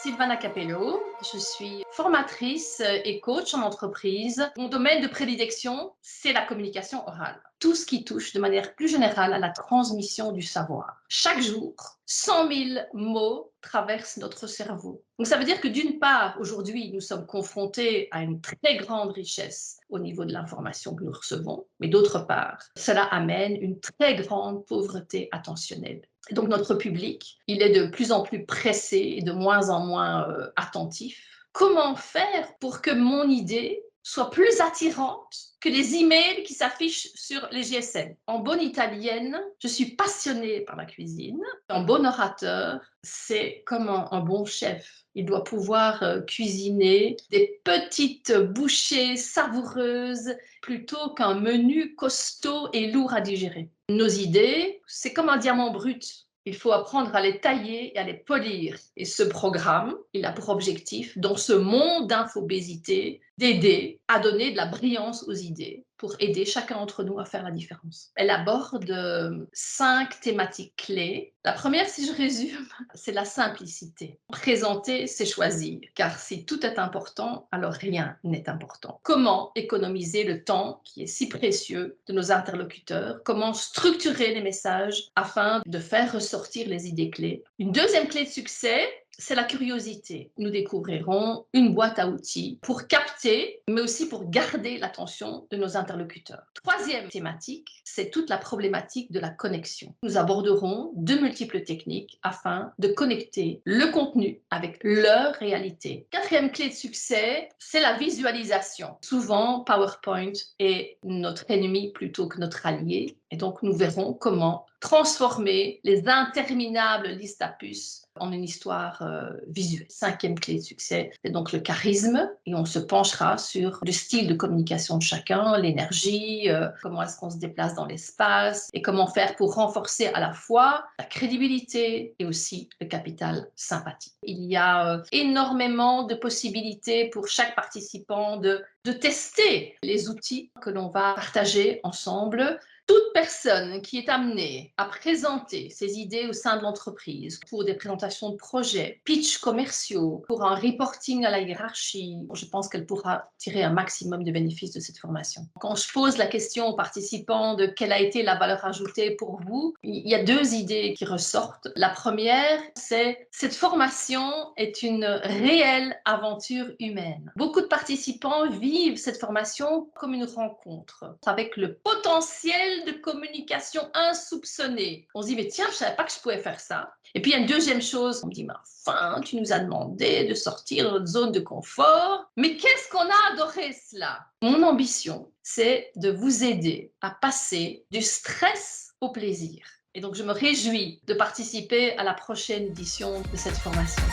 Sylvana Capello, je suis formatrice et coach en entreprise. Mon domaine de prédilection, c'est la communication orale. Tout ce qui touche de manière plus générale à la transmission du savoir. Chaque jour, 100 000 mots traversent notre cerveau. Donc ça veut dire que d'une part, aujourd'hui, nous sommes confrontés à une très grande richesse au niveau de l'information que nous recevons, mais d'autre part, cela amène une très grande pauvreté attentionnelle. Et donc notre public, il est de plus en plus pressé et de moins en moins attentif. Comment faire pour que mon idée soit plus attirante que les emails qui s'affichent sur les GSM? En bonne italienne, je suis passionnée par la cuisine. Un bon orateur, c'est comme un bon chef. Il doit pouvoir cuisiner des petites bouchées savoureuses plutôt qu'un menu costaud et lourd à digérer. Nos idées, c'est comme un diamant brut. Il faut apprendre à les tailler et à les polir. Et ce programme, il a pour objectif, dans ce monde d'infobésité, d'aider à donner de la brillance aux idées pour aider chacun d'entre nous à faire la différence. Elle aborde 5 thématiques clés. La première, si je résume, c'est la simplicité. Présenter, c'est choisir, car si tout est important, alors rien n'est important. Comment économiser le temps qui est si précieux de nos interlocuteurs? Comment structurer les messages afin de faire ressortir les idées clés? Une deuxième clé de succès, c'est la curiosité. Nous découvrirons une boîte à outils pour capter, mais aussi pour garder l'attention de nos interlocuteurs. Troisième thématique, c'est toute la problématique de la connexion. Nous aborderons de multiples techniques afin de connecter le contenu avec leur réalité. Quatrième clé de succès, c'est la visualisation. Souvent, PowerPoint est notre ennemi plutôt que notre allié. Et donc, nous verrons comment transformer les interminables listes à puces en une histoire visuelle. Cinquième clé de succès, c'est donc le charisme, et on se penchera sur le style de communication de chacun, l'énergie, comment est-ce qu'on se déplace dans l'espace, et comment faire pour renforcer à la fois la crédibilité et aussi le capital sympathie. Il y a énormément de possibilités pour chaque participant de tester les outils que l'on va partager ensemble. Toute personne qui est amenée à présenter ses idées au sein de l'entreprise pour des présentations de projets, pitchs commerciaux, pour un reporting à la hiérarchie, je pense qu'elle pourra tirer un maximum de bénéfices de cette formation. Quand je pose la question aux participants de quelle a été la valeur ajoutée pour vous, il y a 2 idées qui ressortent. La première, c'est cette formation est une réelle aventure humaine. Beaucoup de participants vivent cette formation comme une rencontre avec le potentiel de communication insoupçonnée. On se dit, mais tiens, je ne savais pas que je pouvais faire ça. Et puis, il y a une deuxième chose, on me dit, mais enfin, tu nous as demandé de sortir de notre zone de confort. Mais qu'est-ce qu'on a adoré cela? Mon ambition, c'est de vous aider à passer du stress au plaisir. Et donc, je me réjouis de participer à la prochaine édition de cette formation.